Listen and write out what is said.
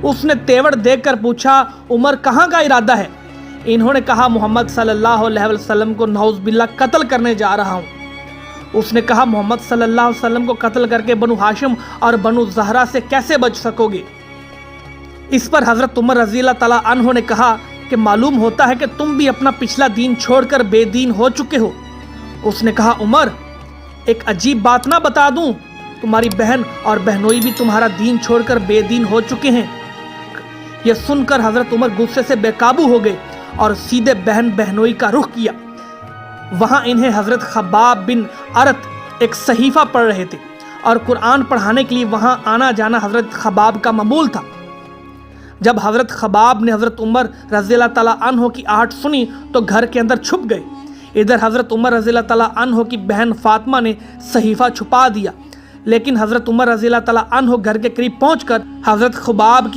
اس نے تیور دیکھ کر پوچھا عمر کہاں کا ارادہ ہے؟ انہوں نے کہا محمد صلی اللہ علیہ وسلم کو نعوذ باللہ قتل کرنے جا رہا ہوں۔ اس نے کہا محمد صلی اللہ علیہ وسلم کو قتل کر کے بنو ہاشم اور بنو زہرہ سے کیسے بچ سکو گے؟ اس پر حضرت عمر رضی اللہ تعالیٰ عنہ نے کہا کہ معلوم ہوتا ہے کہ تم بھی اپنا پچھلا دین چھوڑ کر بے دین ہو چکے ہو۔ اس نے کہا عمر ایک عجیب بات نہ بتا دوں، تمہاری بہن اور بہنوئی بھی تمہارا دین چھوڑ کر بے دین ہو چکے ہیں۔ یہ سن کر حضرت عمر غصے سے بے قابو ہو گئے اور سیدھے بہن بہنوئی کا رخ کیا۔ وہاں انہیں حضرت خباب بن ارت ایک صحیفہ پڑھ رہے تھے اور قرآن پڑھانے کے لیے وہاں آنا جانا حضرت خباب کا معمول تھا۔ جب حضرت خباب نے حضرت عمر رضی اللہ تعالیٰ عنہ کی آہٹ سنی تو گھر کے اندر چھپ گئے۔ ادھر حضرت عمر رضی اللہ تعالیٰ عنہ کی بہن فاطمہ نے صحیفہ چھپا دیا، لیکن حضرت عمر رضی اللہ تعالیٰ عنہ گھر کے قریب پہنچ کر حضرت خباب